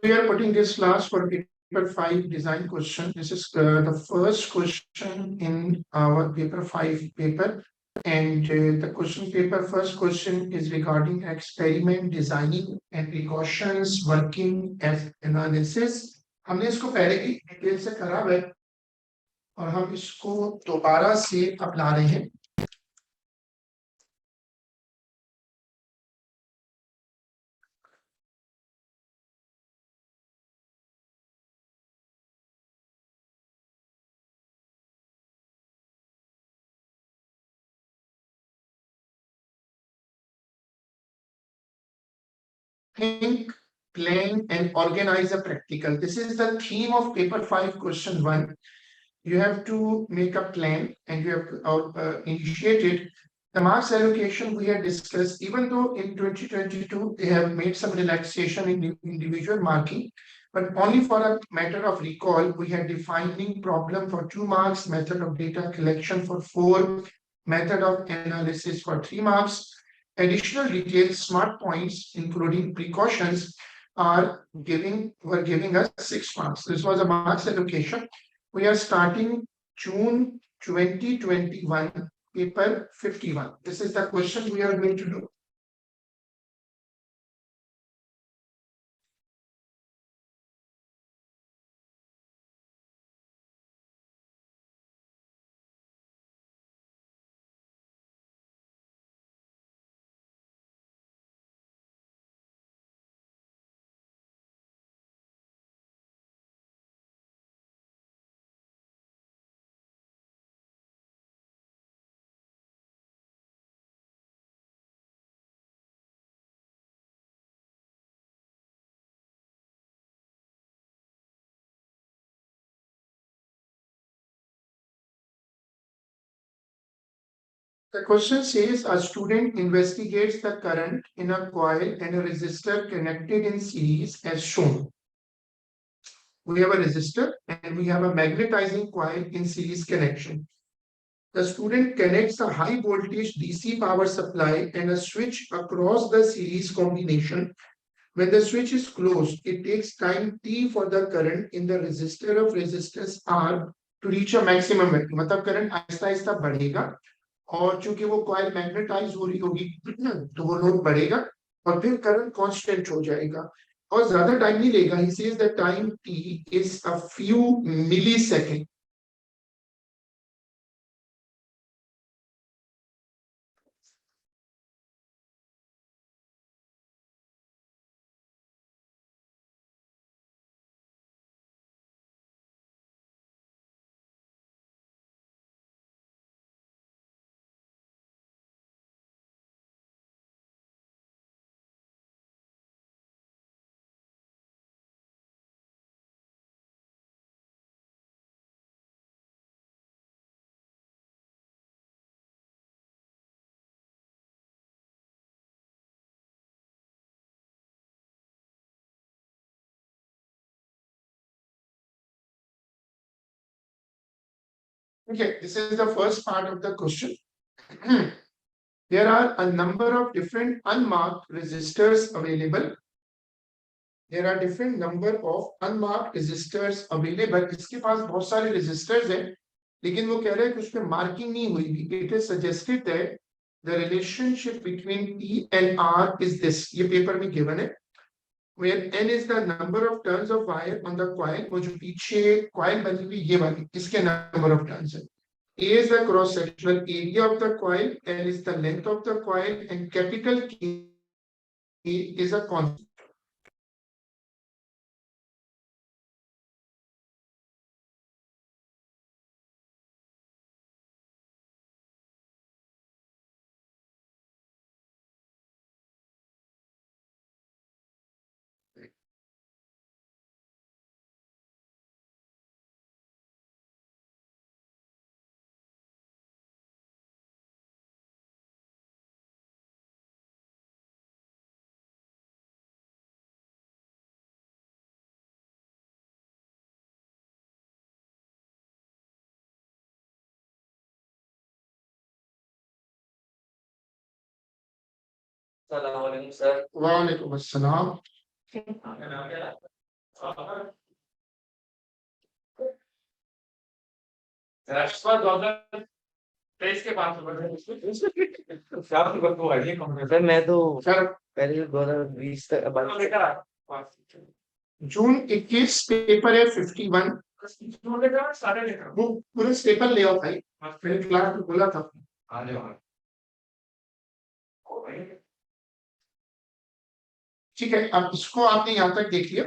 we are putting this class for paper 5 design question. This is the first question in our paper 5 paper. And the question paper first question is regarding experiment designing and precautions working as analysis. हमने इसको पहले की detail से करा है और हम इसको दोबारा से अब ला रहे हैं. Think, plan, and organize a practical. This is the theme of paper 5 question 1. You have to make a plan and you have to initiate it. The marks allocation we had discussed, even though in 2022 they have made some relaxation in individual marking, but only for a matter of recall, we had defining problem for 2 marks, method of data collection for 4, method of analysis for 3 marks. Additional details, smart points, including precautions, were giving us 6 marks. This was a marks allocation. We are starting June 2021, paper 51. This is the question we are going to do. The question says a student investigates the current in a coil and a resistor connected in series as shown. We have a resistor and we have a magnetizing coil in series connection. The student connects a high voltage DC power supply and a switch across the series combination. When the switch is closed, it takes time t for the current in the resistor of resistance R to reach a maximum value. मतलब current Aahista Aahista बढ़ेगा और चूंकि वो coil magnetise हो रही होगी तो वो लोड बढ़ेगा और फिर करंट कांस्टेंट हो जाएगा और ज्यादा टाइम नहीं लेगा. He says the time t is a few milliseconds. Okay, this is the first part of the question. There are a number of different unmarked resistors available. There are different number of unmarked resistors available. इसके पास बहुत सारे resistors हैं, लेकिन वो कह रहे हैं कि उसमें marking नहीं हुई भी. It is suggested that the relationship between P and R is this. ये paper में given है. Where n is the number of turns of wire on the coil. वो जो पीछे coil बनी हुई ये वाली, इसके number of turns है. A is the cross-sectional area of the coil, L is the length of the coil, and capital K is a constant. अस्सलाम वालेकुम सर। वालेकुम अस्सलाम. राष्ट्रपति 2023 के बाद सर मैं तो सर पहले 2020 तक जून 21 पेपर है 51। वो पूरे पेपर ले आओ भाई, मैंने क्लास में बोला था। ठीक है, अब इसको आपने यहाँ तक देख लिया।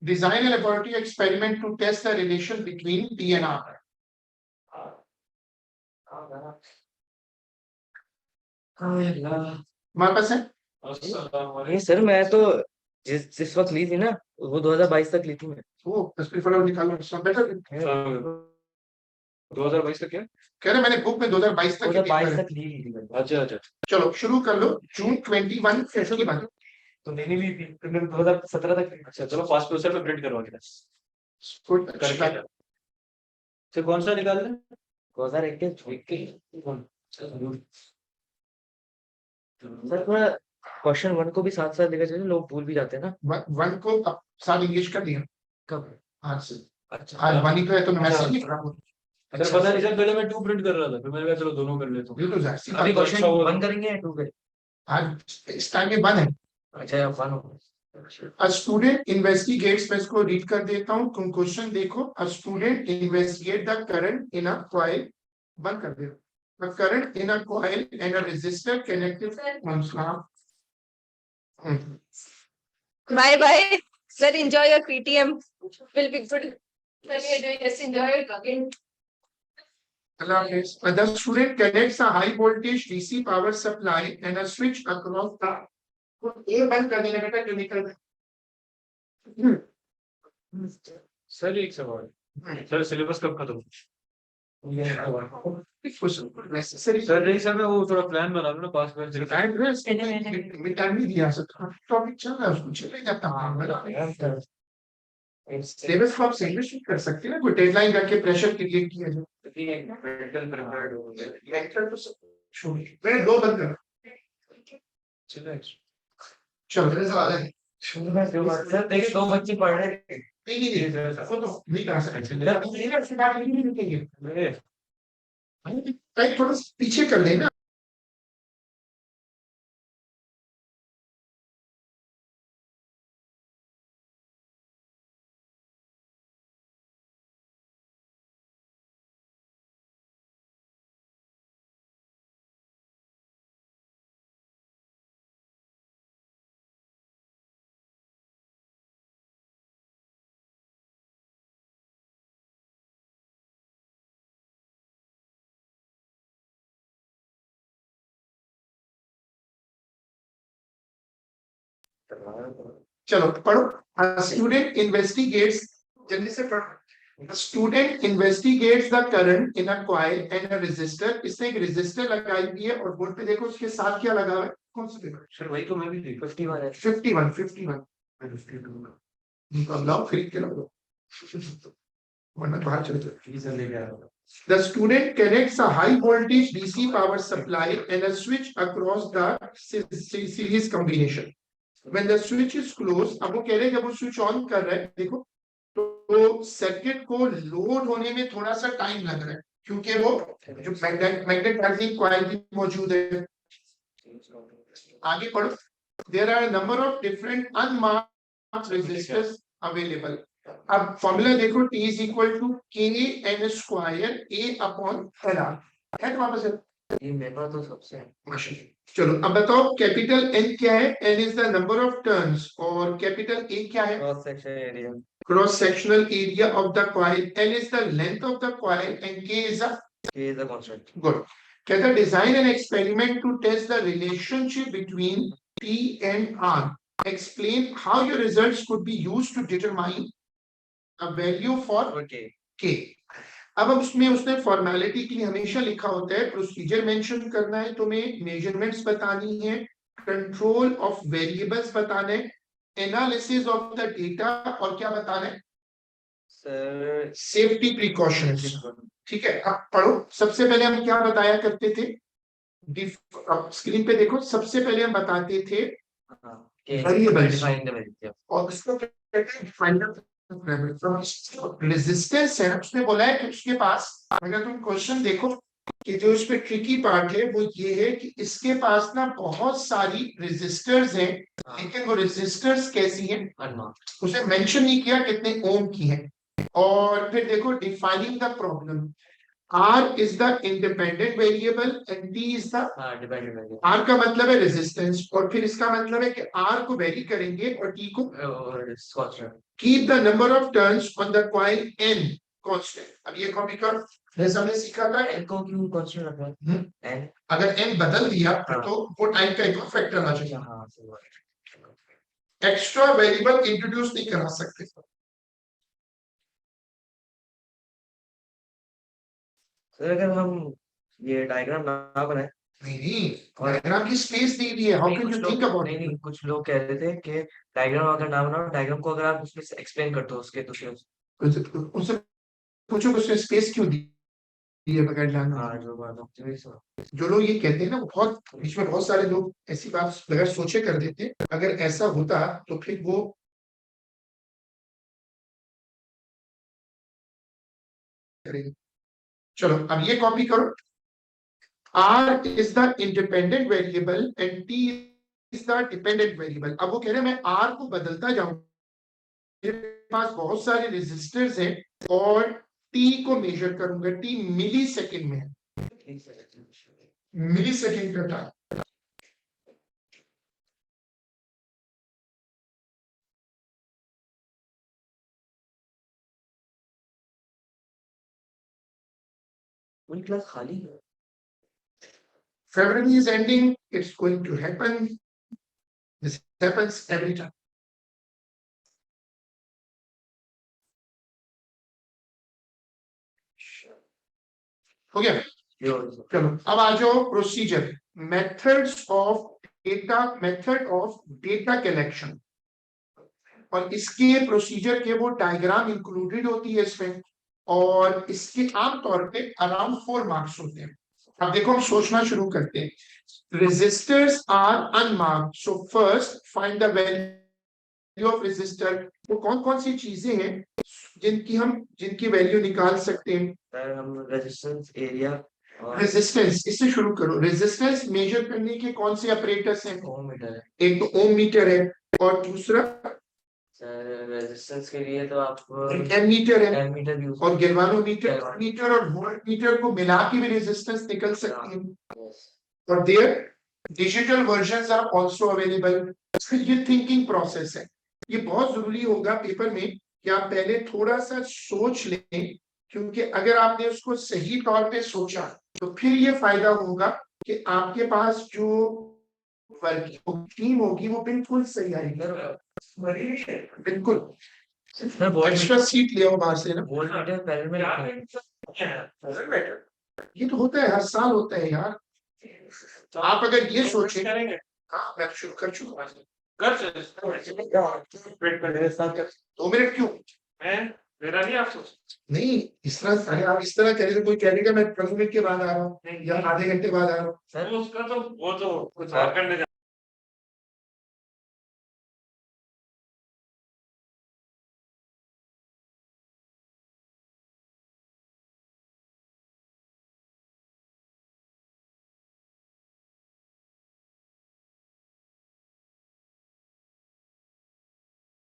Design a laboratory experiment to test the relation between T and R. हमारे पास है नहीं सर, मैं तो जिस वक्त ली थी ना वो 2022 तक ली थी मैं। वो तस्वीर फॉलो निकालो, सब बेटर। 2022 तक क्या कह रहे मैंने बुक में 2022 तक के 2022 पेपर है। तक ली थी मैंने। अच्छा अच्छा। चलो शुरू कर लो। जून 21 51 तो मैंने ली थी तो मैंने 2017 तक ली। अच्छा चलो फास्ट प्रोसेसर पे प्रिंट करवा के गुड। करके तो कौन सा निकाल लें 2021 सर थोड़ा क्वेश्चन 1 को भी साथ साथ लेकर चलिए, लोग भूल भी जाते हैं ना। वन को अब साथ इंगेज कर दिया कब आज से। अच्छा आज वन ही तो है तो मैं मैसेज नहीं कर रहा हूँ। अच्छा पता नहीं सर, पहले मैं 2 प्रिंट कर रहा था फिर मैंने कहा चलो दोनों कर लेता हूँ। ये तो जाहिर सी अभी बात है। क्वेश्चन 1 करेंगे या 2 करेंगे? आज इस टाइम में वन है। अच्छा या 1 हो। A student investigates, मैं इसको रीड कर देता हूँ, तुम क्वेश्चन देखो। A student investigate the current in a coil, बंद कर दो। The current in a coil and a resistor connected to one slab. Bye bye. Sir, enjoy your PTM. Will be good. Sir, we are doing this. Enjoy it again. The student connects a high voltage DC power supply and a switch across the ये बंद कर देने बेटा जो निकल sir एक सवाल sir syllabus कब खत्म नेसेसरी सर नहीं सर मैं वो थोड़ा प्लान बना लूं ना पास में एड्रेस मिटा नहीं दिया सर। टॉपिक चल रहा है उसको चले जाता हूं। सिलेबस को आप सेंडविच कर सकते हैं ना, कोई डेडलाइन रख के प्रेशर क्रिएट किया जाए। मेंटल तो छोड़िए, मैंने 2 बंद कर चलो सर देखिए 2 बच्चे पढ़ रहे हैं। नहीं वो तो नहीं करा सकते, थोड़ा पीछे कर लेना। चलो पढ़ो। स्टूडेंट इन्वेस्टिगेट्स, जल्दी से पढ़ो। Student investigates the current in a coil and a resistor. इसने एक रेजिस्टर लगाई हुई है और बोर्ड पे देखो उसके साथ क्या लगा हुआ है, कौन सा पेपर? सर वही तो मैं भी 51 है 51 अब लाओ खरीद के लाओ वरना बाहर चले जाओ। ठीक सर लेके आ रहा हूं। The student connects a high voltage DC power supply and a switch across the series combination. When the switch is closed, अब वो कह रहे हैं जब वो स्विच ऑन कर रहा है देखो तो सर्किट को लोड होने में थोड़ा सा टाइम लग रहा है क्योंकि वो जो मैग्नेटाइजिंग कॉइल भी मौजूद है। आगे पढ़ो। There are a number of different unmarked resistors available. अब फॉर्मूला देखो, T is equal to K n² A upon L है तो वापस ये मेरा तो सबसे है। चलो अब बताओ कैपिटल N क्या है? N is the number of turns और कैपिटल A क्या है? Cross section area Cross sectional area of the coil. L is the length of the coil and K is the constant. good. Can design an experiment to test the relationship between T and R. Explain how your results could be used to determine a value for K. अब उसमें उसने formality के लिए हमेशा लिखा होता है procedure mention करना है, तुम्हें मेजरमेंट्स बतानी है, कंट्रोल ऑफ वेरिएबल्स बताना है, एनालिसिस ऑफ द डेटा और क्या बताना है सर सेफ्टी प्रिकॉशंस। ठीक है अब पढ़ो। सबसे पहले हम क्या बताया करते थे, अब स्क्रीन पे देखो, सबसे पहले हम बताते थे Variables. Define the variable. और उसको कहते हैं फाइनल रेजिस्टेंस है, उसने बोला है कि उसके पास, अगर तुम क्वेश्चन देखो कि जो इस पे ट्रिकी पार्ट है वो ये है कि इसके पास ना बहुत सारी रेजिस्टर्स हैं, लेकिन वो रेजिस्टर्स कैसी हैं अनमार्क्ड। उसे मेंशन नहीं किया कितने ओम की हैं। और फिर देखो defining the problem, R is the independent variable and T is the, हाँ डिपेंडेंट वेरिएबल। R का मतलब है रेजिस्टेंस और फिर इसका मतलब है कि R को वेरी करेंगे और T को, और constant. keep the number of turns on the coil n constant। अब ये कॉपी कर, जैसे हमने सीखा था एन को क्यों कांस्टेंट रखा है? एन। अगर n बदल दिया हाँ। तो वो टाइम का एक और फैक्टर आ जाएगा। हाँ सही बात है। एक्स्ट्रा वेरिएबल इंट्रोड्यूस नहीं करा सकते। सर अगर हम ये डायग्राम ना बनाए, नहीं, डायग्राम की स्पेस दी हुई है, how can you think about नहीं इट? नहीं, कुछ लोग कह रहे थे कि डायग्राम अगर ना बनाओ, डायग्राम को अगर आप उसमें से एक्सप्लेन कर दो उसके दूसरे। उनसे पूछो कि उसने स्पेस क्यों दी है बगैर जानना। हाँ जो बात है जो लोग ये कहते हैं ना, वो बहुत बीच में बहुत सारे लोग ऐसी बात बगैर सोचे कर देते हैं। अगर ऐसा होता तो फिर वो करेंगे। चलो अब ये कॉपी करो, R is the independent variable and T is the dependent variable। अब वो कह रहे हैं मैं R को बदलता जाऊं, मेरे पास बहुत सारे रेजिस्टर्स हैं और T को मेजर करूंगा, T मिली सेकेंड में है, मिली सेकेंड का टाइम। पूरी क्लास खाली है। February is ending, it's going to happen, this happens every time। हो गया? चलो अब आ जाओ procedure, methods of data, method of data collection, और इसके प्रोसीजर के वो डायग्राम इंक्लूडेड होती है इसमें, और इसके आमतौर पे अराउंड 4 मार्क्स होते हैं। अब देखो हम सोचना शुरू करते हैं, resistors are unmarked, so first find the value of resistor. वो कौन कौन सी चीजें हैं जिनकी वैल्यू निकाल सकते हैं? सर हम रेजिस्टेंस, एरिया और रेजिस्टेंस, इससे शुरू करो। रेजिस्टेंस मेजर करने के कौन से ऑपरेटर्स हैं? ओम मीटर है। एक तो ओम मीटर है और दूसरा सर रेजिस्टेंस के लिए तो आप एमीटर है एमीटर यूज और गैल्वानोमीटर, मीटर और वोल्ट मीटर को मिला के भी रेजिस्टेंस निकल सकती है। और there digital versions are also available. ये थिंकिंग प्रोसेस है, ये बहुत जरूरी होगा पेपर में कि आप पहले थोड़ा सा सोच लें, क्योंकि अगर आपने उसको सही तौर पे सोचा तो फिर ये फायदा होगा कि आपके पास जो टीम होगी वो बिल्कुल सही आएगी। बिल्कुल। सर वोल्ट एक्स्ट्रा सीट ले आओ बाहर से ना। वोल्ट मीटर पहले में रखा है। ये तो होता है, हर साल होता है यार। तो आप अगर ये सोचें, हाँ मैं शुरू कर चुका हूँ। 2 मिनट क्यों? मेरा नहीं आप सोच नहीं, इस तरह अगर आप इस तरह करें तो कोई कहेगा मैं 15 मिनट के बाद आ रहा हूँ या आधे घंटे बाद आ रहा हूँ। सर उसका तो वो तो कुछ और करने जा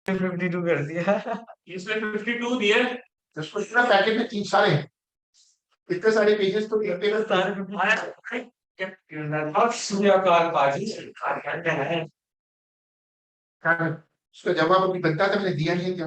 52 कर दिया। इसमें 52 दिए उसको इतना पैकेट में 3 सारे हैं, इतने सारे पेजेस तो पेपर सारे सूर्यकाल बाजी उसका जवाब अभी बनता था, मैंने दिया नहीं क्या।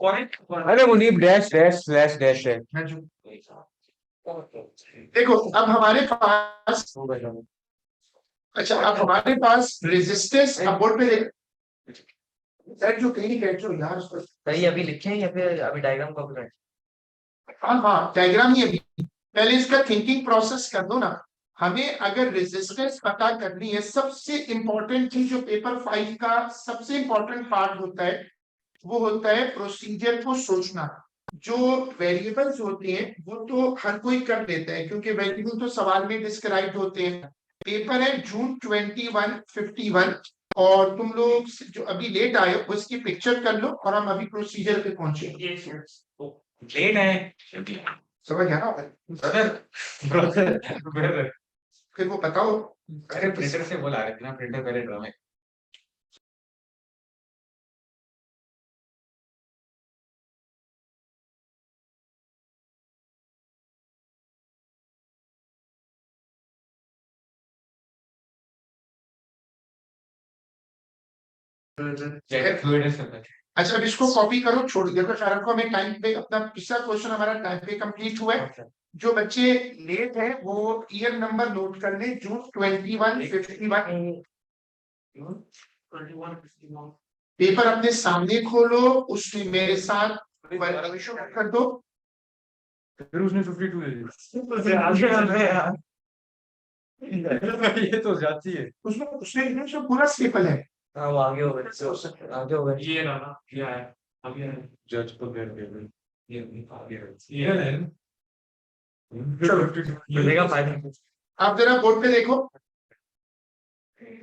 पॉइंट अरे Munib dash dash slash dash है मैं जो देखो अब हमारे पास, अच्छा अब हमारे पास रेजिस्टेंस, अब बोर्ड पे देख जो कहीं बैठ जाओ यार उसको। सर ये अभी लिखे हैं या फिर अभी डायग्राम कॉपी करें? हाँ डायग्राम ही अभी, पहले इसका थिंकिंग प्रोसेस कर दो ना। हमें अगर रेजिस्टेंस पता करनी है, सबसे इंपॉर्टेंट चीज जो पेपर 5 का सबसे इंपॉर्टेंट पार्ट होता है वो होता है प्रोसीजर को सोचना। जो वेरिएबल्स होते हैं वो तो हर कोई कर लेता है, क्योंकि वेरिएबल तो सवाल में डिस्क्राइब होते हैं, पेपर है जून 2151 और तुम लोग जो अभी लेट आए हो उसकी पिक्चर कर लो और हम अभी प्रोसीजर पे पहुंचे। लेट है समझ गया ना? ब्रदर ब्रदर फिर वो बताओ। अरे प्रिंटर से बोला रहे थे ना, प्रिंटर पहले ड्रामे जैसे फ्लूइड से होता है। अच्छा अब इसको कॉपी करो, छोड़ देखो शायद को हमें टाइम पे अपना पिछला क्वेश्चन हमारा टाइम पे कंप्लीट हुआ है। जो बच्चे लेट है वो ईयर नंबर नोट कर ले, जून 2151। पेपर अपने सामने खोलो, उसमें मेरे साथ वर्कशॉप कर दो। फिर उसने 52 दे दिया ये तो जाती है। उसमें उसने लिखा उसमें पूरा स्टेपल है। हाँ वो आगे हो गए, आगे हो गए। ये रहा ना, ये आया अभी आया। जज को दे दे ये है चलो मिलेगा फायदा। आप जरा बोर्ड पे देखो।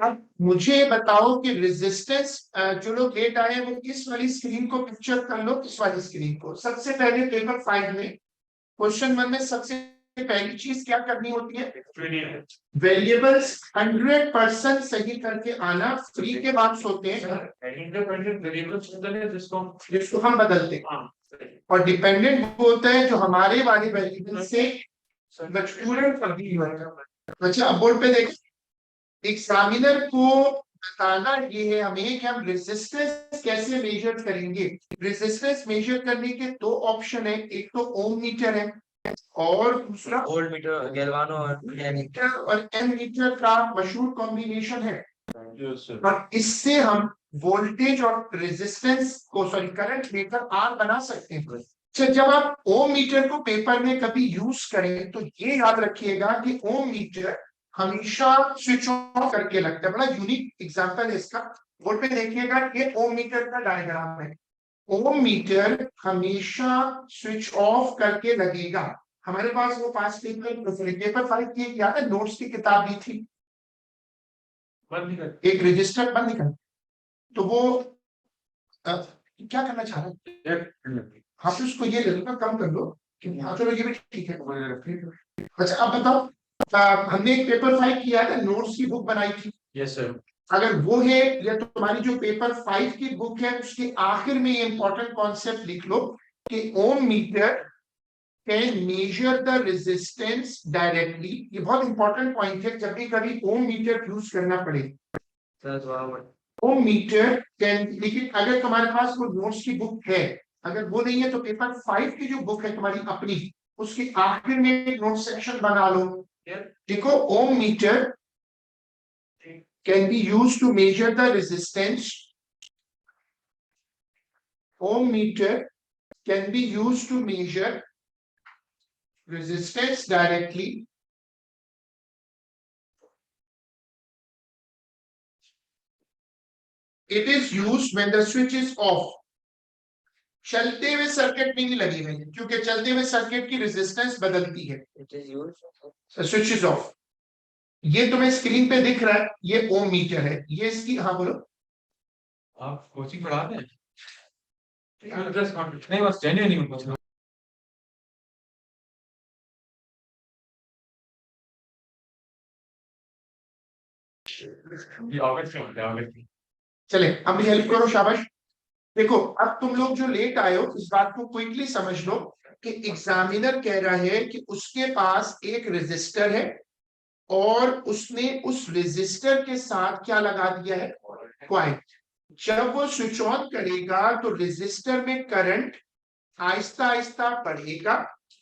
अब मुझे बताओ कि रेजिस्टेंस, जो लोग लेट आए हैं वो इस वाली स्क्रीन को पिक्चर कर लो, इस वाली स्क्रीन को। सबसे पहले पेपर 5 में क्वेश्चन 1 में सबसे पहली चीज क्या करनी होती है? वेरिएबल्स 100% सही करके आना। फ्री के मार्क्स होते हैं जिसको हम बदलते हैं, और डिपेंडेंट वो होता है जो हमारे वाले वेरिएबल से स्टूडेंट पर भी हुआ है। अच्छा अब बोर्ड पे देखो, एग्जामिनर को बताना ये है हमें कि हम रेजिस्टेंस कैसे मेजर करेंगे। रेजिस्टेंस मेजर करने के दो ऑप्शन है, एक तो ओम मीटर है और दूसरा वोल्ट मीटर, गैल्वानो और मीटर और एम मीटर का मशहूर कॉम्बिनेशन है। और इससे हम वोल्टेज और रेजिस्टेंस को, सॉरी करंट लेकर आर बना सकते हैं। अच्छा जब आप ओम मीटर को पेपर में कभी यूज करें तो ये याद रखिएगा कि ओम मीटर हमेशा स्विच ऑफ करके लगता है। बड़ा यूनिक एग्जांपल है इसका। बोर्ड पे देखिएगा, ये ओम मीटर का डायग्राम है। ओम मीटर हमेशा स्विच ऑफ करके लगेगा। हमारे पास वो पास पेपर 5 की याद है, नोट्स की किताब भी थी, एक रजिस्टर बंद कर। तो वो क्या करना चाह रहा है? हाँ तो उसको ये ले लो, कम कर लो। हाँ चलो ये भी ठीक है। अच्छा अब बताओ, हमने एक पेपर 5 किया था, नोट्स की बुक बनाई थी। Yes sir. अगर वो है या तो तुम्हारी जो पेपर 5 की बुक है उसके आखिर में ये इंपॉर्टेंट कॉन्सेप्ट लिख लो कि ohm meter can measure the resistance directly. ये बहुत इंपॉर्टेंट पॉइंट है, जब भी कभी ओम मीटर यूज करना पड़े। ओम मीटर कैन, लेकिन अगर तुम्हारे पास कोई नोट्स की बुक है, अगर वो नहीं है तो पेपर 5 की जो बुक है तुम्हारी अपनी, उसके आखिर में एक नोट सेक्शन बना लो। देखो ओम metre can be used to measure the resistance. Ohm meter can be used to measure resistance directly. It is used when the switch is off. चलते हुए सर्किट में नहीं लगी हुई, क्योंकि चलते हुए सर्किट की रेजिस्टेंस बदलती है। Switch is of. ये तुम्हें स्क्रीन पे दिख रहा है, ये ओम मीटर है, ये इसकी, हाँ बोलो। आप कोचिंग पढ़ाते हैं? नहीं बस जेन्युइन नहीं पूछ रहा। ये ऑगस्ट में होता है, ऑगस्ट में। चले अब मुझे हेल्प करो, शाबाश। देखो अब तुम लोग जो लेट आए हो इस बात को क्विकली समझ लो कि एग्जामिनर कह रहा है कि उसके पास एक रेजिस्टर है और उसने उस रेजिस्टर के साथ क्या लगा दिया है? कॉइल। जब वो स्विच ऑन करेगा तो रेजिस्टर में करंट आहिस्ता आहिस्ता बढ़ेगा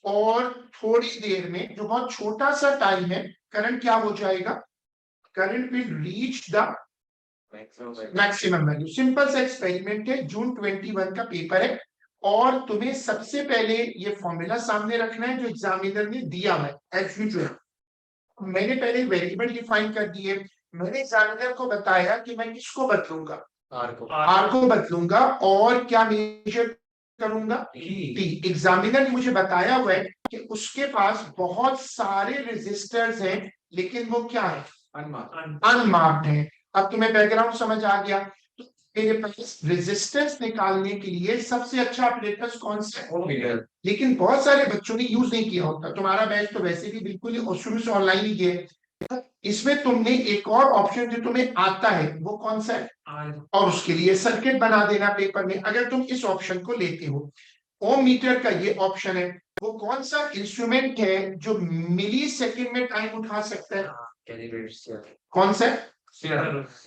और थोड़ी देर में, जो बहुत छोटा सा टाइम है, करंट क्या हो जाएगा? Current will reach the maximum value. Simple सा एक्सपेरिमेंट है, जून 21 का पेपर है और तुम्हें सबसे पहले ये फॉर्मूला सामने रखना है जो एग्जामिनर ने दिया है एज यूजुअल। मैंने पहले वेरिएबल डिफाइन कर दिए। मैंने एग्जामिनर को बताया कि मैं किसको बदलूंगा? आर को बदलूंगा और क्या मेजर करूंगा? टी। एग्जामिनर ने मुझे बताया हुआ है कि उसके पास बहुत सारे रेजिस्टर्स हैं, लेकिन वो क्या है? अनमार्क्ड है। अब तुम्हें बैकग्राउंड समझ आ गया। तो मेरे पास रेजिस्टेंस निकालने के लिए सबसे अच्छा ऑपरेटर्स कौन से है? लेकिन बहुत सारे बच्चों ने यूज नहीं किया होता। तुम्हारा बैच तो वैसे भी बिल्कुल ही और शुरू से ऑनलाइन ही किया। इसमें तुमने एक और ऑप्शन जो तुम्हें आता है वो कौन सा है, और उसके लिए सर्किट बना देना पेपर में। अगर तुम इस ऑप्शन को लेते हो, ओम मीटर का ये ऑप्शन है, वो कौन सा इंस्ट्रूमेंट है जो मिली सेकेंड में टाइम उठा सकता है? कौन सा?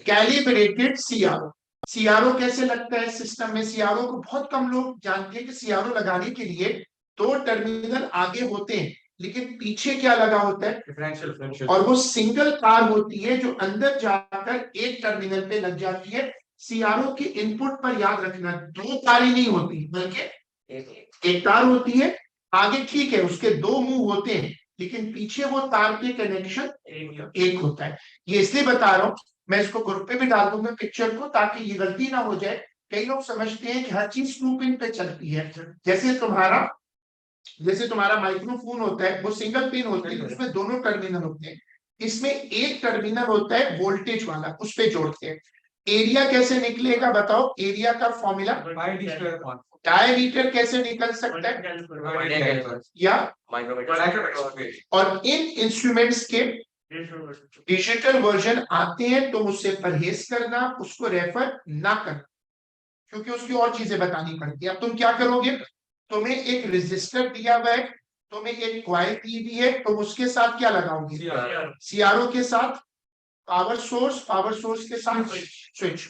Calibrated CRO. सीआरओ कैसे लगता है सिस्टम में? सीआरओ को बहुत कम लोग जानते हैं कि सीआरओ लगाने के लिए दो टर्मिनल आगे होते हैं, लेकिन पीछे क्या लगा होता है, और वो सिंगल तार होती है जो अंदर जाकर एक टर्मिनल पे लग जाती है। सीआरओ के इनपुट पर याद रखना, दो तारें नहीं होती बल्कि एक तार होती है। आगे ठीक है उसके दो मुंह होते हैं, लेकिन पीछे वो तार के कनेक्शन एक होता है। ये इसलिए बता रहा हूं, मैं इसको ग्रुप पे भी डाल दूंगा पिक्चर को, ताकि ये गलती ना हो जाए। कई लोग समझते हैं कि हर चीज टू पिन पे चलती है। जैसे तुम्हारा माइक्रोफोन होता है, वो सिंगल पिन होती है, उसमें दोनों टर्मिनल होते हैं। इसमें एक टर्मिनल होता है वोल्टेज वाला, उस पे जोड़ते हैं। एरिया कैसे निकलेगा बताओ? एरिया का फॉर्मूला डायमीटर कैसे निकल सकता है, या और इन इंस्ट्रूमेंट्स के डिजिटल वर्जन आते हैं तो उससे परहेज करना, उसको रेफर ना करना, क्योंकि उसकी और चीजें बतानी पड़ती है। अब तुम क्या करोगे, तुम्हें एक रेजिस्टर दिया हुआ है, तुम्हें एक कॉइल दी हुई है, तुम उसके साथ क्या लगाओगे? सीआरओ के साथ पावर सोर्स के साथ स्विच।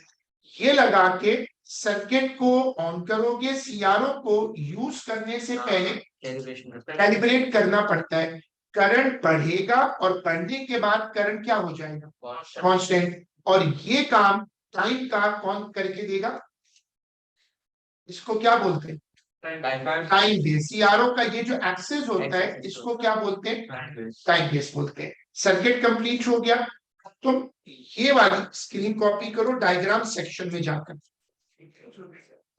ये लगा के सर्किट को ऑन करोगे। सीआरओ को यूज करने से पहले कैलिब्रेट करना पड़ता है। करंट बढ़ेगा और बढ़ने के बाद करंट क्या हो जाएगा? कांस्टेंट। और ये काम टाइम का कौन करके देगा? इसको क्या बोलते हैं? Time base. सीआरओ का ये जो एक्सेस होता है, इसको क्या बोलते हैं? टाइम बेस बोलते हैं। सर्किट कंप्लीट हो गया। तुम ये वाली स्क्रीन कॉपी करो डायग्राम सेक्शन में जाकर।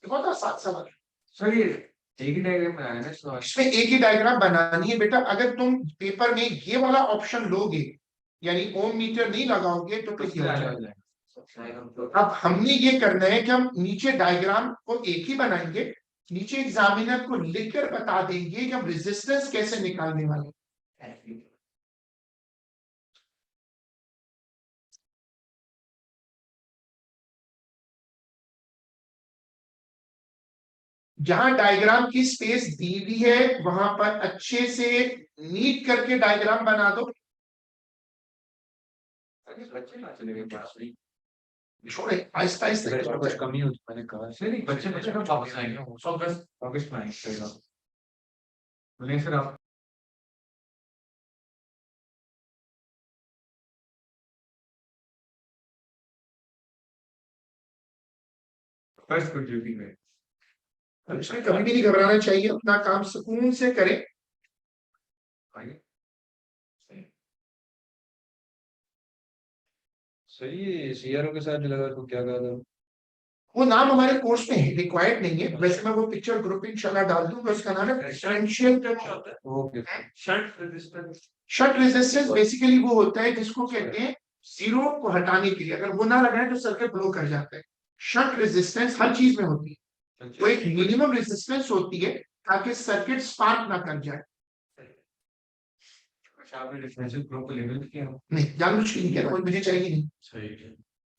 बहुत आसान सवाल है। सर ये एक ही डायग्राम बनाया है ना, इसमें एक ही डायग्राम बनानी है बेटा। अगर तुम पेपर में ये वाला ऑप्शन लोगे, यानी ओम मीटर नहीं लगाओगे, तो फिर ये हो जाएगा। अब हमने ये करना है कि हम नीचे डायग्राम को एक ही बनाएंगे, नीचे एग्जामिनर को लिखकर बता देंगे कि हम रेजिस्टेंस कैसे निकालने वाले हैं। जहां डायग्राम की स्पेस दी हुई है वहां पर अच्छे से नीट करके डायग्राम बना दो। छोड़े आहिस्ता आहिस्ता कुछ कमी होती मैंने कहा नहीं, बच्चे कब वापस आएंगे? अगस्त में आएंगे। बोलिए सर आप। फर्स्ट गुड ड्यूटी में इसमें कभी भी नहीं घबराना चाहिए, अपना काम सुकून से करें। सही है। सीआरओ के साथ लगा तो क्या कहा था? वो नाम हमारे कोर्स में है, रिक्वायर्ड नहीं है। वैसे मैं वो पिक्चर ग्रुप इंशाल्लाह डाल दूंगा। उसका नाम है differential okay. Shunt resistance. Basically वो होता है जिसको कहते हैं जीरो को हटाने के लिए, अगर वो ना लगाए तो सर्किट ब्लो कर जाता है। शंट रेजिस्टेंस हर चीज में होती है। वो एक मिनिमम रेजिस्टेंस होती है ताकि सर्किट स्पार्क ना कर जाए। आपने डिफरेंशियल प्रो को लेवल किया नहीं, जानबूझ के नहीं कह रहा, मुझे चाहिए नहीं। सही है।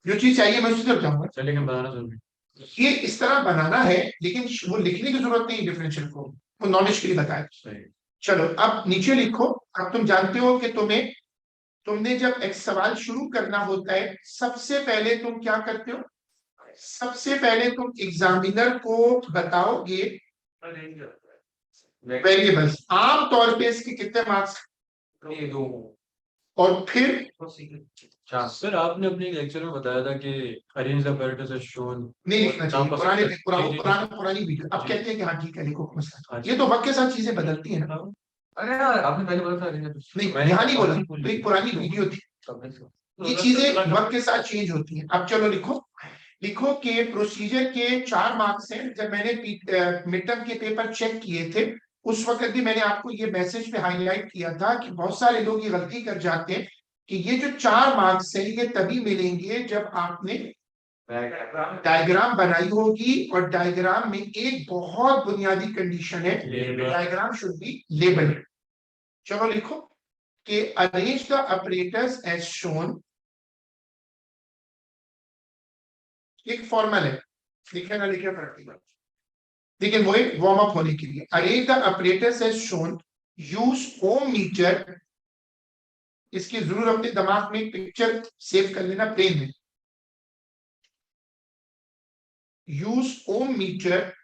जो चीज चाहिए मैं उसी तरफ जाऊंगा। चलिए हम बताना जरूरी। ये इस तरह बनाना है, लेकिन वो लिखने की जरूरत नहीं डिफरेंशियल को, वो नॉलेज के लिए बताया। सही। चलो अब नीचे लिखो। अब तुम जानते हो कि तुमने जब एक सवाल शुरू करना होता है, सबसे पहले तुम क्या करते हो? सबसे पहले तुम एग्जामिनर को बताओगे वेरिएबल्स। आमतौर पे इसके कितने मार्क्स? ये दो और फिर चार। सर आपने अपने लेक्चर में बताया था कि arrange the apparatus as shown। नहीं लिखना चाहिए। नाम पुरानी पसंद- पुरानी जी, जी, पुरानी जी। पुरानी वीडियो अब कहते हैं कि हाँ ठीक है लिखो मसला। अच्छा। ये तो वक्त के साथ चीजें बदलती है ना। अरे यार आपने पहले बोला था नहीं मैंने यहाँ नहीं बोला, नहीं बोली। तो एक पुरानी वीडियो थी। तो ये चीजें वक्त के साथ चेंज होती हैं। अब चलो लिखो कि प्रोसीजर के 4 मार्क्स हैं। जब मैंने मिड टर्म के पेपर चेक किए थे, उस वक्त भी मैंने आपको ये मैसेज पे हाईलाइट किया था कि बहुत सारे लोग ये गलती कर जाते हैं कि ये जो 4 मार्क्स है ये तभी मिलेंगे जब आपने डायग्राम बनाई होगी, और डायग्राम में एक बहुत बुनियादी कंडीशन है, डायग्राम शुड बी लेबल्ड। चलो लिखो कि arrange the operators as shown, एक फॉर्मल है, लिखे ना लिखे प्रैक्टिकल, लेकिन वो एक वार्म अप होने के लिए। Arrange the operators as shown, use ohm meter, इसकी जरूर अपने दिमाग में पिक्चर सेव कर लेना ब्रेन में। use ohm meter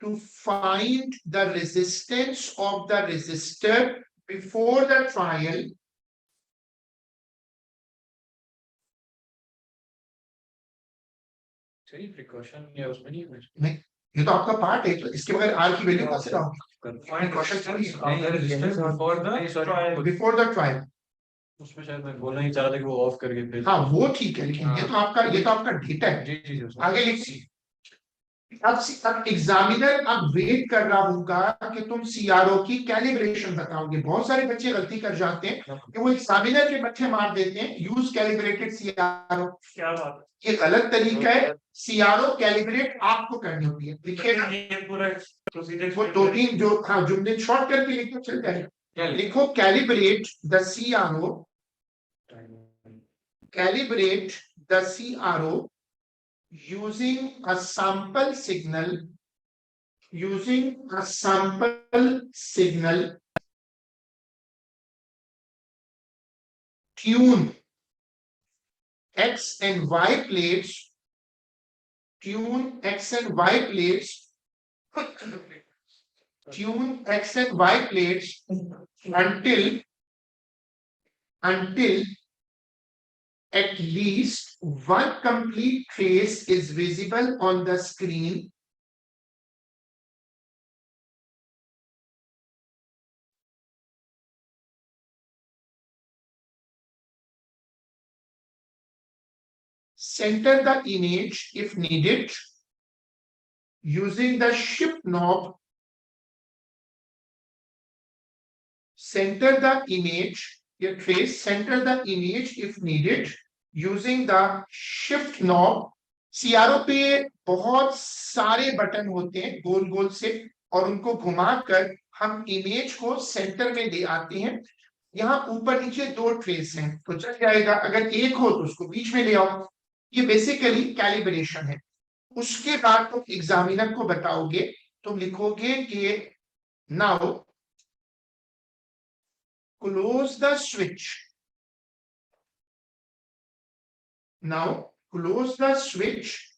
to find the resistance of the resistor before the trial सही प्रिकॉशन या उसमें नहीं है नहीं, ये तो आपका पार्ट है, तो इसके बगैर आर की वैल्यू कैसे लाओगे? बिफोर द ट्रायल, उसमें शायद मैं बोलना ही चाह रहा था कि वो ऑफ करके फिर हाँ वो ठीक है, लेकिन ये तो आपका डेटा है। जी जी जी आगे लिखिए। अब एग्जामिनर अब वेट कर रहा होगा कि तुम सीआरओ की कैलिब्रेशन बताओगे। बहुत सारे बच्चे गलती कर जाते हैं कि वो एग्जामिनर के बच्चे मार देते हैं, यूज कैलिब्रेटेड सीआरओ। क्या बात ये गलत तरीका है, सीआरओ कैलिब्रेट आपको करनी होती है। लिखिए है ये पूरा प्रोसीजर वो 2-3 जो था जुमले शॉर्ट करके लिखो, चल जाएगा। लिखो calibrate the CRO, calibrate the CRO using a sample signal, tune X and Y plates, tune X and Y plates until at least one complete trace is visible on the screen. Center the image if needed using the shift knob. Center the image, your trace, center the image if needed using the shift knob. CRO पे बहुत सारे button होते हैं गोल गोल से, और उनको घुमाकर हम इमेज को सेंटर में ले आते हैं। यहाँ ऊपर नीचे 2 ट्रेस हैं तो चल जाएगा, अगर एक हो तो उसको बीच में ले आओ। ये बेसिकली कैलिब्रेशन है। उसके बाद तुम एग्जामिनर को बताओगे, तुम लिखोगे कि now close the switch. Now close the switch.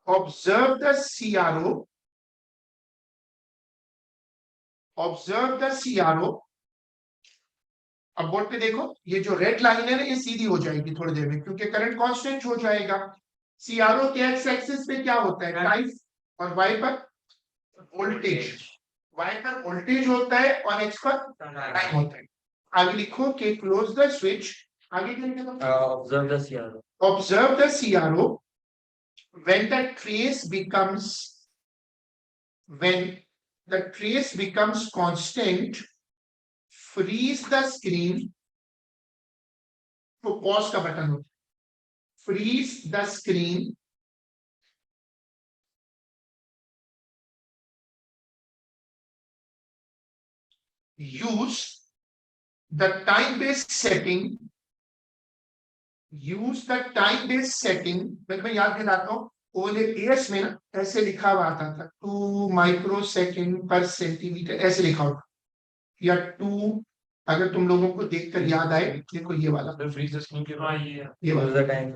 Observe the CRO. Observe the CRO. अब बोर्ड पे देखो, ये जो रेड लाइन है ना ये सीधी हो जाएगी थोड़ी देर में, क्योंकि करंट कांस्टेंट हो जाएगा। सीआरओ के एक्स एक्सिस पे क्या होता है, टाइम, और वाई पर वोल्टेज। y पर वोल्टेज होता है और x पर टाइम होता है। आगे लिखो कि क्लोज द स्विच, आगे क्या लिखा? Observe the CRO, observe the CRO when the trace becomes constant, freeze the screen. तो पॉज का बटन होता है, freeze the screen. Use the time-based setting. मैं तुम्हें याद दिलाता हूँ, ओएस में ना ऐसे लिखा हुआ आता था 2 माइक्रोसेकंड पर सेंटीमीटर, ऐसे लिखा होता, या 2, अगर तुम लोगों को देखकर याद आए देखो ये वाला, फ्रीज स्क्रीन के ये वाला टाइम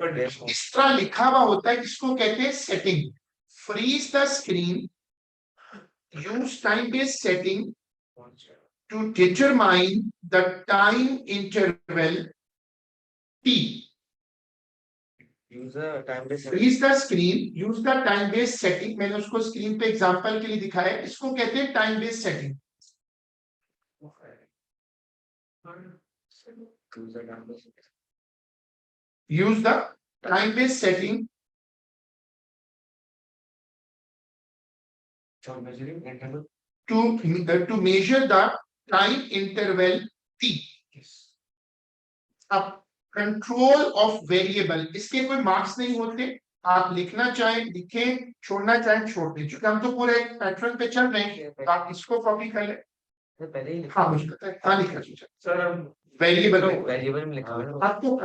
इस तरह लिखा हुआ होता है, इसको कहते हैं setting. Freeze the screen, use time based setting to determine the time interval t. Use the time based Freeze the screen, use the time based setting. मैंने उसको स्क्रीन पे एग्जांपल के लिए दिखाया, इसको कहते हैं time based setting. Use the time based setting to measure the time interval T. अब कंट्रोल ऑफ वेरिएबल, इसके कोई मार्क्स नहीं होते, आप लिखना चाहें लिखें, छोड़ना चाहें छोड़ दें, क्योंकि हम तो पूरे एक पैटर्न पे चल रहे हैं, तो आप इसको कॉपी कर ले। तो पहले ही हाँ मुझे पता है, हाँ लिखा कीजिए सर हम वेरिएबल तो में। वेरिएबल में लिखा हुआ है आपको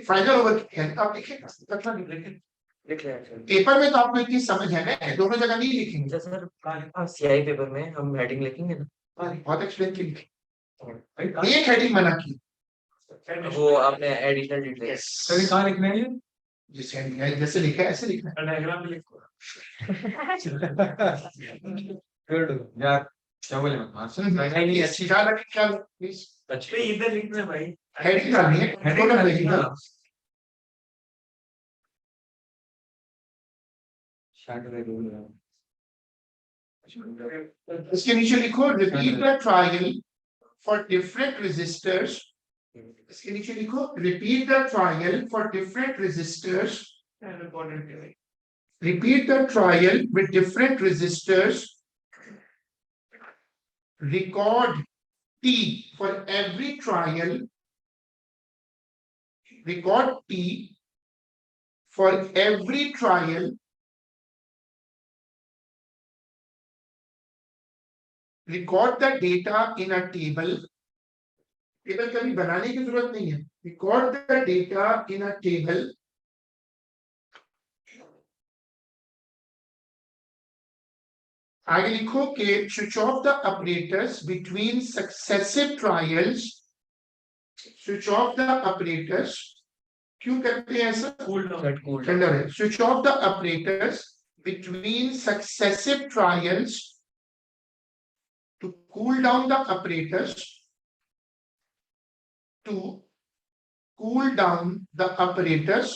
फाइनल ओवर किया है, आप लिखेंगे पता नहीं लिखेंगे। लिख लिया सर। पेपर में तो आपको इतनी समझ है ना, दोनों जगह नहीं लिखेंगे। अच्छा सर सीआई पेपर में हम हेडिंग लिखेंगे ना, बहुत एक्सप्लेन की लिखेंगे, भाई एक हेडिंग मना की वो आपने एडिशनल डिटेल्स सर ये कहाँ लिखना है ये जिसे heading है, जैसे लिखा है ऐसे लिखना है। डायग्राम में लिखो गुड यार क्या बोले नहीं अच्छी ख्याल रखें, ख्याल प्लीज। अच्छा इधर लिखना है भाई हेडिंग डालनी है, हेडिंग टोटल डालनी है हेडिंग ना। डालनी है। इसके नीचे लिखो repeat the trial for different resistors. इसके नीचे लिखो repeat the trial for different resistors. Repeat the trial with different resistors. Record T for every trial. Record T for every trial. Record the data in a table. Table कभी बनाने की जरूरत नहीं है. Record the data in a table. आगे लिखो कि switch off the apparatus between successive trials. Switch off the apparatus. क्यों करते हैं ऐसा? ठंडा है. Switch off the apparatus between successive trials to cool down the apparatus. To cool down the apparatus.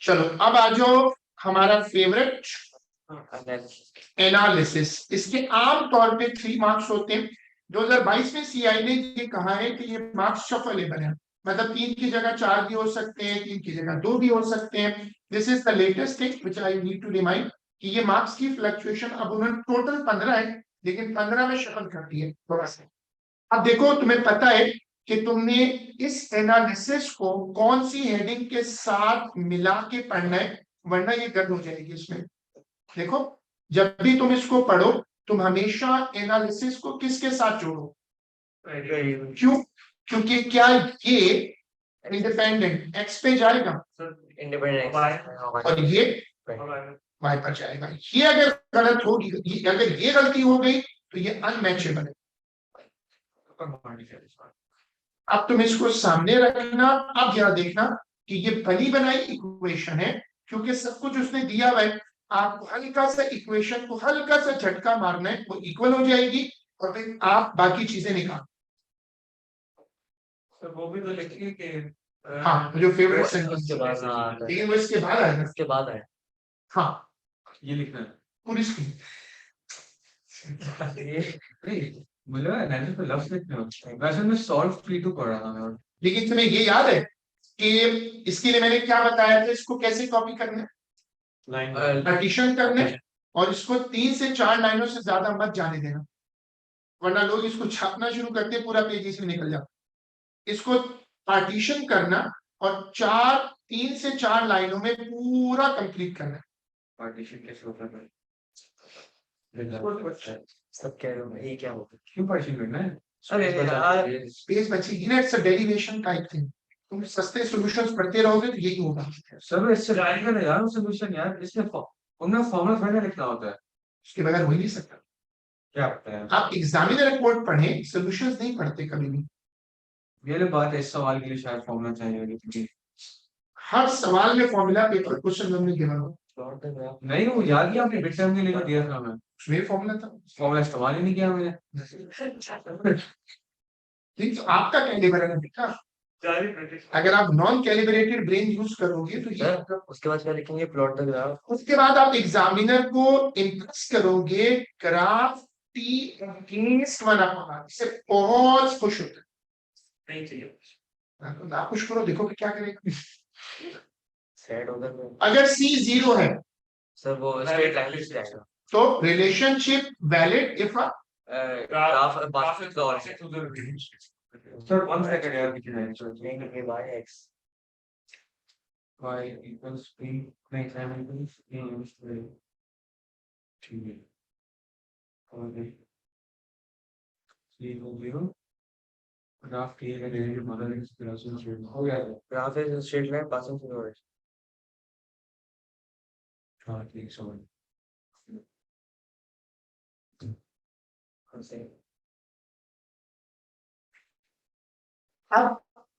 चलो अब आ जाओ हमारा फेवरेट एनालिसिस. इसके आम तौर पे 3 मार्क्स होते हैं. 2022 में सीआई ने ये कहा है कि ये मार्क्स शफलेबल है, मतलब 3 की जगह 4 भी हो सकते हैं, 3 की जगह 2 भी हो सकते हैं. This is the latest thing which I need to remind कि ये मार्क्स की फ्लक्चुएशन अब उन्होंने टोटल 15 है, लेकिन 15 में शफल कर दी है थोड़ा सा. अब देखो तुम्हें पता है कि तुमने इस एनालिसिस को कौन सी हेडिंग के साथ मिला के पढ़ना है, वरना ये गलत हो जाएगी इसमें. देखो जब भी तुम इसको पढ़ो तुम हमेशा एनालिसिस को किसके साथ जोड़ो. क्यों? क्योंकि क्या ये इंडिपेंडेंट एक्स पे जाएगा इंडिपेंडेंट और ये वाई पर जाएगा. ये अगर गलत होगी, अगर ये गलती हो गई तो ये अनमैचेबल है. अब तुम इसको सामने रखना. अब यह देखना कि ये बनी बनाई इक्वेशन है, क्योंकि सब कुछ उसने दिया हुआ है. आपको हल्का सा इक्वेशन को हल्का सा झटका मारना है, वो इक्वल हो जाएगी और फिर आप बाकी चीजें निकाल. वो भी तो लिखिए कि हाँ जो फेवरेट सेंटेंस उसके बाद हाँ लेकिन वो इसके बाद आएगा. इसके बाद है हाँ ये लिखना है पूरी स्क्रीन. मुझे एनालिसिस पे लफ्ज लिखने होते हैं. वैसे मैं सॉल्व फ्री टू पढ़ रहा हूं. लेकिन तुम्हें ये याद है कि इसके लिए मैंने क्या बताया था, इसको कैसे कॉपी करना है, पार्टीशन करना है, और इसको 3 से 4 लाइनों से ज्यादा मत जाने देना, वरना लोग इसको छापना शुरू करते पूरा पेज इसमें निकल जाता. इसको पार्टीशन करना और 3 से 4 लाइनों में पूरा कंप्लीट करना. पार्टीशन कैसे होता है? सब कह रहे हो ये क्या होता क्यों पार्टीशन करना है? अरे यार पेज बचेगी ना. It's a derivation type thing. तुम सस्ते सॉल्यूशंस पढ़ते रहोगे तो यही होगा. सर इससे जाएगा ना यार सॉल्यूशन यार. इसमें उनका फॉर्मूला थोड़ा लिखना होता है. उसके बगैर हो ही नहीं सकता. क्या पता है? आप एग्जामिनर रिपोर्ट पढ़ें, सॉल्यूशंस नहीं पढ़ते कभी भी. ये वाली बात है, इस सवाल के लिए शायद फॉर्मूला चाहिए क्योंकि हर सवाल में फॉर्मूला पेपर क्वेश्चन में गिना हो. नहीं वो याद ही आपने मिड टर्म के लिए दिया था. मैं उसमें फॉर्मूला था. फॉर्मूला इस्तेमाल ही नहीं किया मैंने. लेकिन तो आपका कैलिबर है बेटा. अगर आप नॉन कैलिब्रेटेड ब्रेन यूज करोगे तो ये सर उसके बाद क्या लिखेंगे प्लॉट द ग्राफ. उसके बाद आप एग्जामिनर को इम्प्रेस करोगे ग्राफ टी अगेंस्ट 1/r. इससे बहुत खुश होता है. नहीं चाहिए. ना खुश करो, देखो कि क्या करेगा. सेट उधर में अगर C 0 है सर वो स्ट्रेट लाइन से जाएगा तो रिलेशनशिप वैलिड इफ ग्राफ पास और Sir, 1 second यार दिख रहा है लेंगे bye x y equals b नहीं time equals b equals ठीक है और ये c equals 0 ग्राफ t का डेरिवेटिव मदर एक्स प्लस हो गया graph is straight line passing through x हाँ ठीक समझ अब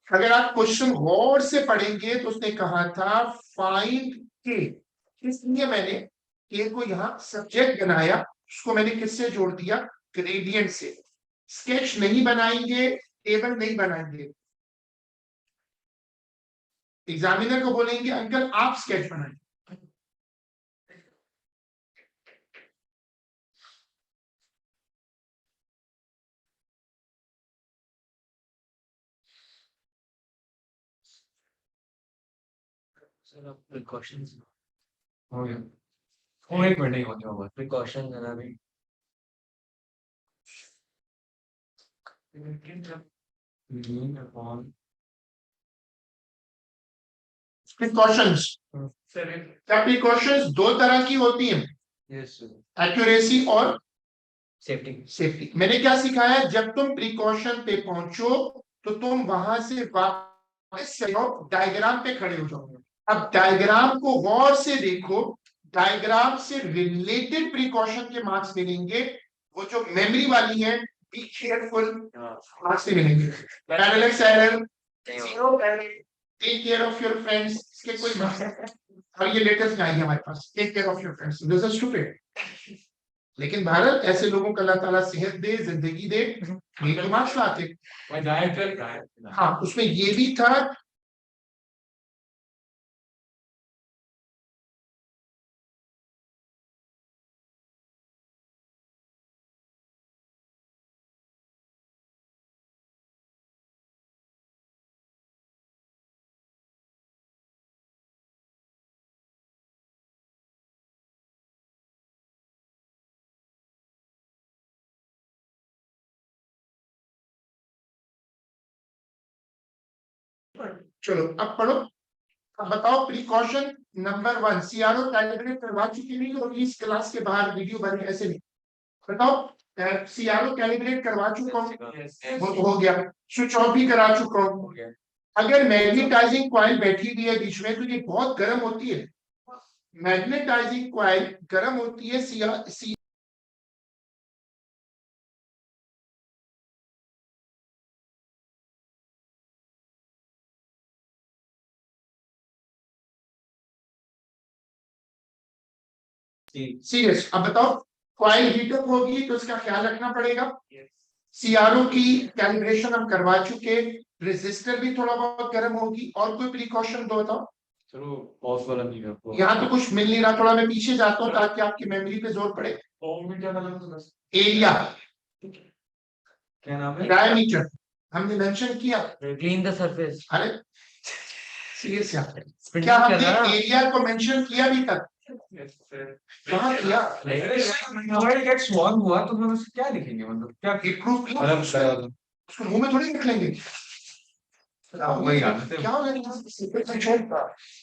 अगर आप क्वेश्चन गौर से पढ़ेंगे तो उसने कहा था फाइंड के, इसलिए मैंने के को यहाँ सब्जेक्ट बनाया, उसको मैंने किससे जोड़ दिया, ग्रेडियंट से। स्केच नहीं बनाएंगे, टेबल नहीं बनाएंगे, एग्जामिनर को बोलेंगे अंकल आप स्केच बनाएं। सर अब प्रिकॉशंस हो गया वो एक मिनट नहीं होने वाला प्रिकॉशंस है ना अभी अपॉन प्रिकॉशंस, क्या प्रिकॉशंस दो तरह की होती हैं, यस एक्यूरेसी और सेफ्टी सेफ्टी। मैंने क्या सिखाया, जब तुम प्रिकॉशन पे पहुंचो तो तुम वहां से वापस डायग्राम पे खड़े हो जाओ। अब डायग्राम को गौर से देखो, डायग्राम से रिलेटेड प्रिकॉशन के मार्क्स मिलेंगे, वो जो मेमोरी वाली है बी केयरफुल मार्क्स नहीं मिलेंगे। Parallel error zero, take care of your friends, इसके कोई मार्क्स। और ये लेटेस्ट आई है हमारे पास, take care of your friends, this is stupid. लेकिन भारत ऐसे लोगों को अल्लाह ताला सेहत दे, जिंदगी दे, ये तो मार्क्स लाते। हाँ, उसमें ये भी था चलो अब पढ़ो। अब बताओ प्रिकॉशन नंबर 1, सीआरओ कैलिब्रेट करवा चुकी नहीं होगी इस क्लास के बाहर, वीडियो बन ऐसे नहीं। बताओ सीआरओ कैलिब्रेट करवा चुका हूँ, वो तो हो गया। स्विच ऑफ भी करा चुका हूँ। अगर मैग्नेटाइजिंग कॉइल बैठी हुई है बीच में तो ये बहुत गर्म होती है, मैग्नेटाइजिंग कॉइल गर्म होती है। सी सीरियस। अब बताओ कॉइल हीटअप होगी तो इसका ख्याल रखना पड़ेगा। सीआरओ की कैलिब्रेशन हम करवा चुके, रेजिस्टर भी थोड़ा बहुत गर्म होगी। और कोई प्रिकॉशन दो बताओ। चलो पॉज वाला नहीं है यहाँ तो कुछ मिल नहीं रहा, थोड़ा मैं पीछे जाता हूँ ताकि आपकी मेमोरी पे जोर पड़े। एरिया, क्या नाम है डायमीटर हमने मेंशन किया। क्लीन द सरफेस अरे सीरियस यार, क्या हमने एरिया को मेंशन किया अभी तक? कहाँ किया? मोबाइल गेट स्वॉन हुआ तो हम उसको क्या लिखेंगे, मतलब क्या इम्प्रूव किया उसको मुंह में थोड़ी रख लेंगे। वही आदत है। क्या हो गया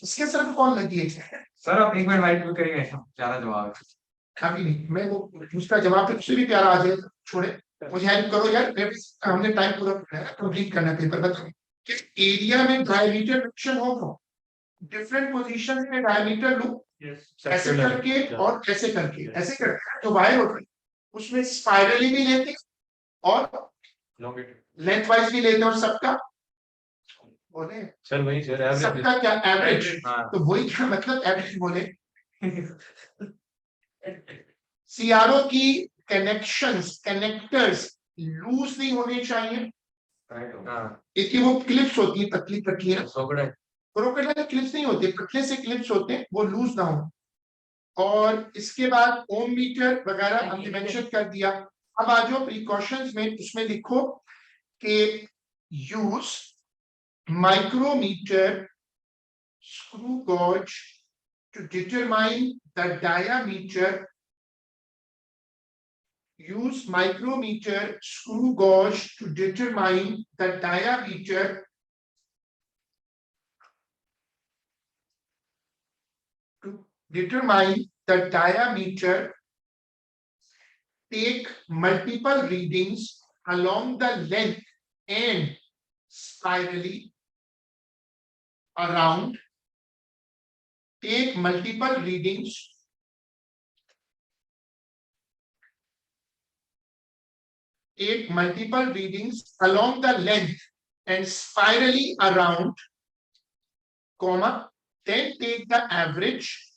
इसके सर पे कौन लगी है? सर आप एक मिनट वाइट भी करेंगे, ज्यादा जवाब है। अभी नहीं, मैं वो उसका जवाब पे उससे भी प्यारा आ जाए, छोड़े मुझे हेल्प करो यार, हमने टाइम पूरा करना है, कंप्लीट करना है पेपर। बताओ कि एरिया में डायमीटर रिडक्शन होगा, डिफरेंट पोजीशन में डायमीटर लूं, ऐसे करके और ऐसे करके, ऐसे करके तो वायर होता है, उसमें स्पाइरली भी लेते और लेंथ वाइज भी लेते और सबका बोले सर वही सर सबका क्या एवरेज, हाँ। तो वही क्या मतलब एवरेज बोले। सीआरओ की कनेक्शंस, कनेक्टर्स लूज नहीं होने चाहिए। इसकी वो क्लिप्स होती है पतली पतली, क्रोकोडाइल क्लिप्स नहीं होते, पतले से क्लिप्स होते हैं, वो लूज ना हो। और इसके बाद ओम मीटर वगैरह हमने मेंशन कर दिया। अब आ जाओ प्रिकॉशंस में, उसमें लिखो कि use micrometer screw gauge to determine the diameter. Use micrometer screw gauge to determine the diameter Take multiple readings along the length and spirally around. Take multiple readings along the length and spirally around, comma, then take the average.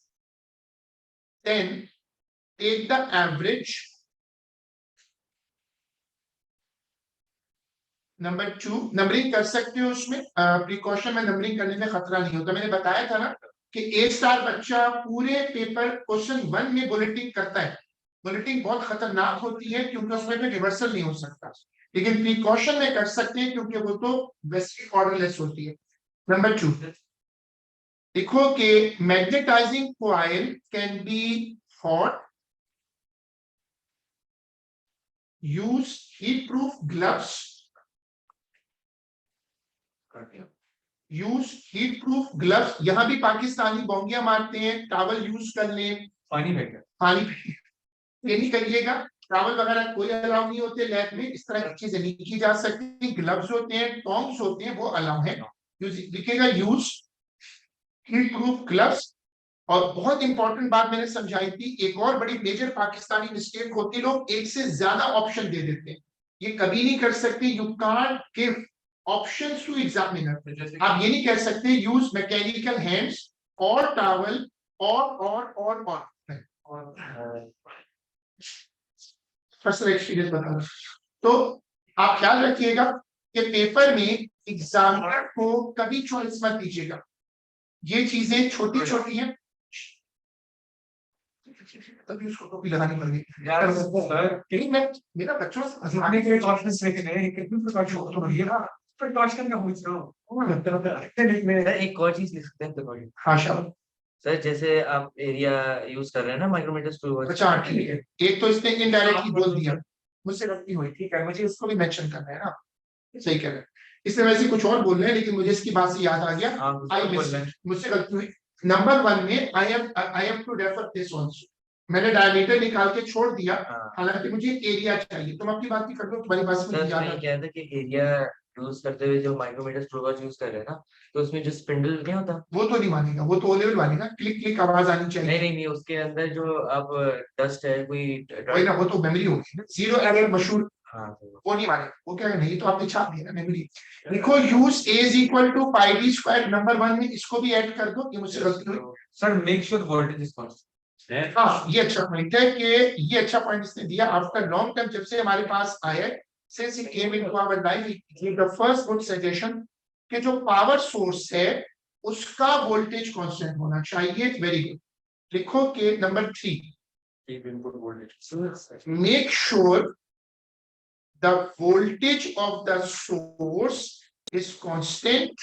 Number 2 numbering कर सकते हो उसमें precaution में numbering करने में खतरा नहीं होता। मैंने बताया था ना कि ए स्टार बच्चा पूरे पेपर क्वेश्चन 1 में बुलेटिंग करता है। बुलेटिंग बहुत खतरनाक होती है क्योंकि उसमें कोई रिवर्सल नहीं हो सकता, लेकिन प्रिकॉशन में कर सकते हैं क्योंकि वो तो वेस्टिक ऑर्डरलेस होती है। नंबर 2 देखो कि magnetizing coil can be hot, use heat proof gloves, use heat proof gloves. यहां भी पाकिस्तानी बोंगियां मारते हैं, टॉवल यूज कर लें, पानी फेंका पानी ये नहीं करिएगा। टॉवल वगैरह कोई अलाउ नहीं होते लैब में, इस तरह की चीजें नहीं की जा सकती। ग्लव्स होते हैं, टॉन्ग्स होते हैं, वो अलाउ है। लिखेगा यूज हीट प्रूफ ग्लव्स। और बहुत इंपॉर्टेंट बात मैंने समझाई थी, एक और बड़ी मेजर पाकिस्तानी मिस्टेक होती, लोग एक से ज्यादा ऑप्शन दे देते हैं। ये कभी नहीं कर सकते। You can't give options to examiner. आप ये नहीं कह सकते यूज मैकेनिकल हैंड्स और टॉवल और पर्सनल एक्सपीरियंस बता रहा हूं। तो आप ख्याल रखिएगा कि पेपर में एग्जामिनर को कभी चॉइस मत दीजिएगा। ये चीजें छोटी छोटी हैं, तभी उसको टोपी लगानी पड़ गई यार सर मैं मेरा बच्चों से हंसाने के कॉन्फ्रेंस लेके गए, कितनी प्रिकॉशन हो रही है ना, प्रिकॉशन का पूछ रहा हूँ। सर एक और चीज लिख सकते हैं प्रिकॉशन। हाँ शाबाश। सर जैसे आप एरिया यूज कर रहे हैं ना माइक्रोमीटर स्क्रू गॉज। अच्छा ठीक है, एक तो इसने इनडायरेक्टली बोल दिया, मुझसे गलती हुई, ठीक है, मुझे इसको भी मेंशन करना है ना, सही कह रहे हैं। इसने वैसे कुछ और बोल रहे हैं लेकिन मुझे इसकी बात से याद आ गया, मुझसे गलती हुई। नंबर 1 में I have to refer this also. मैंने डायमीटर निकाल के छोड़ दिया, हालांकि मुझे एरिया चाहिए। तुम अपनी बात भी कर लो, तुम्हारी बात से मुझे याद आ क्या था कि एरिया यूज करते हुए जो माइक्रोमीटर स्क्रू गॉज यूज कर रहे हैं ना, तो उसमें जो स्पिंडल नहीं होता, वो तो नहीं मानेगा, वो तो ओ लेवल मानेगा। क्लिक क्लिक आवाज आनी चाहिए। नहीं उसके अंदर जो अब डस्ट है कोई वही ना, वो तो मेमोरी होगी ना, जीरो एरर मशहूर, हाँ वो नहीं मानेगा। वो क्या है, नहीं तो आपने छाप दिया ना मेमोरी। लिखो use A is equal to pi D square. Number 1 में इसको भी ऐड कर दो, ये मुझसे गलती हुई। Sir make sure voltage is constant. हाँ ये अच्छा पॉइंट है कि ये अच्छा पॉइंट इसने दिया। आफ्टर लॉन्ग टाइम जब से हमारे पास आया, since it came into our life, it gave the first good suggestion कि जो पावर सोर्स है उसका वोल्टेज कांस्टेंट होना चाहिए। Very good. लिखो कि number 3 input voltage, make sure the voltage of the source is constant।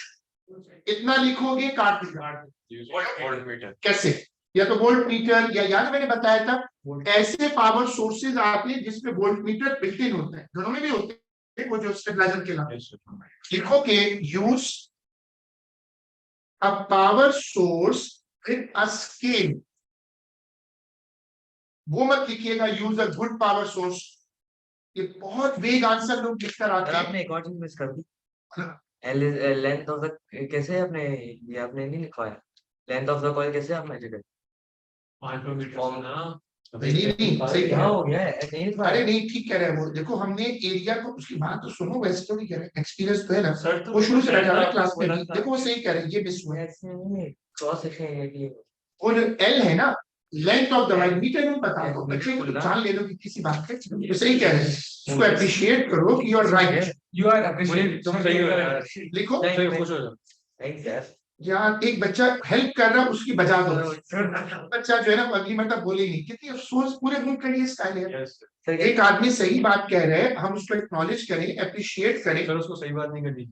इतना लिखोगे काट देगा। कैसे? या तो वोल्ट मीटर, या याद मैंने बताया था ऐसे पावर सोर्सेज आते हैं जिसमें वोल्ट मीटर बिल्ट इन होता है, दोनों में भी होते हैं, वो जो स्टेबलाइजर के नाम। लिखो कि use a power source with a scale. वो मत लिखिएगा use a good power source, ये बहुत वेग आंसर लोग लिखकर आते हैं। आपने एक और चीज मिस कर दी, लेंथ ऑफ द, कैसे आपने ये आपने नहीं लिखवाया, लेंथ ऑफ द कॉइल कैसे आप मेजर करें? माइक्रोमीटर ना नहीं सही क्या कह हो गया है नहीं लिखवाया? अरे नहीं ठीक कह रहे हैं वो। देखो हमने एरिया को, उसकी बात तो सुनो, वैसे तो नहीं कह रहे, एक्सपीरियंस तो है ना सर, वो शुरू से बैठा है क्लास में। देखो वो सही कह रहे हैं, ये मिस हुआ है। ऐसे नहीं, क्रॉस सेक्शन एरिया वो जो एल है ना, length of the wire, metre में बता दो बच्चे को, तो जान ले लो कि किसी बात पे तो सही कह रहे हैं। उसको अप्रिशिएट करो कि you are right, you are appreciate, तुम सही हो यार। लिखो। थैंक्स यार। यार एक बच्चा हेल्प कर रहा है उसकी बजा दो, बच्चा जो है ना अगली मतलब बोले नहीं, कितनी अफसोस, पूरे मुल्क का ये स्टाइल है। सर एक आदमी सही बात कह रहे हैं, हम उसको एक्नॉलेज करें, अप्रिशिएट करें। सर उसको सही बात नहीं करनी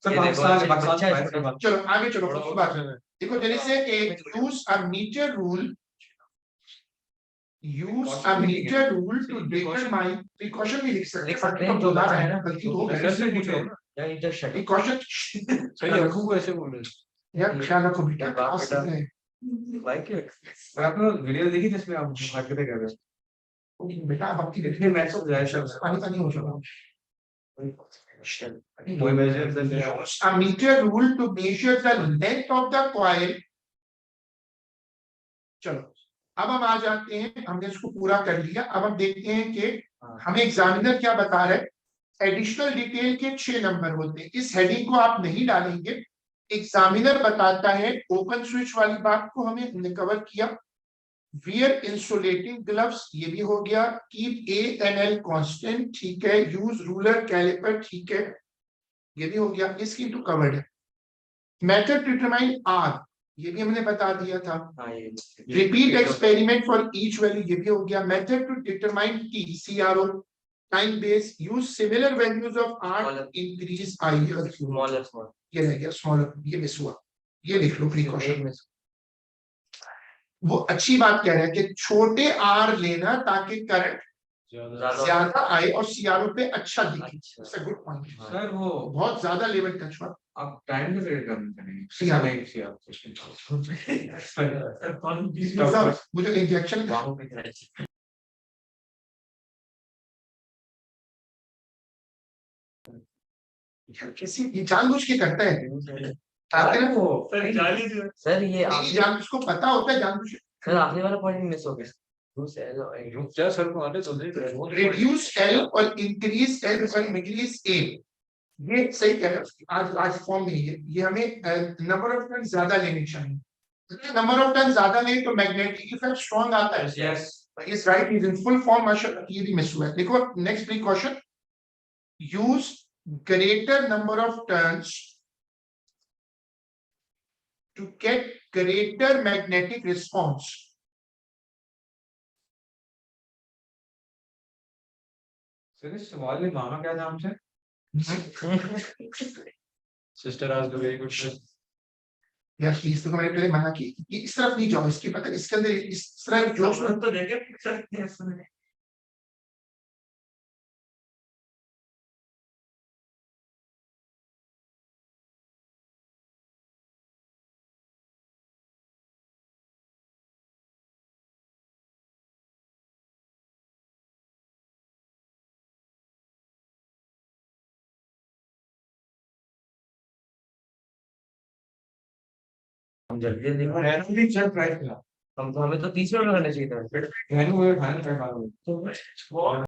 सर ये देखो, पाकिस्तान बच्चा पाकिस्तान है, से बाहर की बात। चलो आगे चलो, थोड़ा उसके बहुत बाद देखो जैसे use a metre rule, use a metre rule to determine, precaution भी लिख सकते लिख हैं, सकते हैं, बाकी तो जो बुला बच्चा रहे है हैं, ना, गलती तो हो सर गई। से पूछ रहा हूँ ना। या you just shut up. Precaution sir ये रखू को ऐसे बोल रहे हैं। यार ख्याल रखो बेटा, ये बाप क्लास बेटा। में Like it. और आपने वीडियो देखी जिसमें आप हरकतें कर रहे हो। बेटा आप आपकी इतने मैच हो जाए सब पानी पानी हो जाएगा। वही मेजर से Use a meter rule to measure the length of the coil. चलो अब हम आ जाते हैं, हमने इसको पूरा कर लिया। अब हम देखते हैं कि हमें एग्जामिनर क्या बता रहा है। एडिशनल डिटेल के 6 नंबर होते हैं, इस हेडिंग को आप नहीं डालेंगे। एग्जामिनर बताता है, ओपन स्विच वाली बात को हमने कवर किया। वियर इंसुलेटिंग ग्लव्स, ये भी हो गया। कीप A&L कांस्टेंट, ठीक है। यूज रूलर कैलिपर, ठीक है, ये भी हो गया। इसकी तो कवर्ड है। मेथड टू डिटरमाइन R, ये भी हमने बता दिया था। हाँ, ये repeat experiment for each value, ये भी हो गया। Method to determine T, CRO, time base, use similar values of R, Smaller. Increase I, smaller small. ये रह गया स्मॉलर, ये मिस हुआ, ये लिख लो प्रिकॉशन। वो अच्छी बात कह रहे हैं कि छोटे R लेना ताकि करंट ज्यादा आए और CRO पे अच्छा दिखे। अच्छा। गुड पॉइंट, सर वो बहुत ज्यादा लेवल टच हुआ। आप टाइम पे क्रिएट करना चाहिए CR. नहीं CR. मुझे इंजेक्शन वहाँ पे क्या? किसी ये जानबूझ के करता है, आते ना वो सर ये नहीं, जान उसको पता होता है जानबूझ के। सर आखिरी वाला पॉइंट मिस हो गया। क्या सर को आने तो नहीं रिड्यूस L और इंक्रीज L और इंक्रीज A, ये सही कह रहे हैं। आज फॉर्म में ये हमें नंबर ऑफ टर्न ज्यादा लेने चाहिए। नंबर ऑफ टर्न ज्यादा लें तो मैग्नेटिक इफेक्ट स्ट्रॉन्ग आता है। Yes is right, is in full form. माशाल्लाह ये भी मिस हुआ है। देखो next precaution, use greater number of turns to get greater magnetic response. Sir इस सवाल में मामा क्या नाम से सिस्टर आज वेरी गुड यार प्लीज, तो मैंने पहले मना की कि इस तरफ नहीं जाओ, इसकी पता इसके अंदर इस तरह जोश में तो देखे हम जल्दी जल्दी चल प्राइस मिला हम तो हमें तो 30 मिनट में करना चाहिए था। मैंने वो खाना ट्राई मारो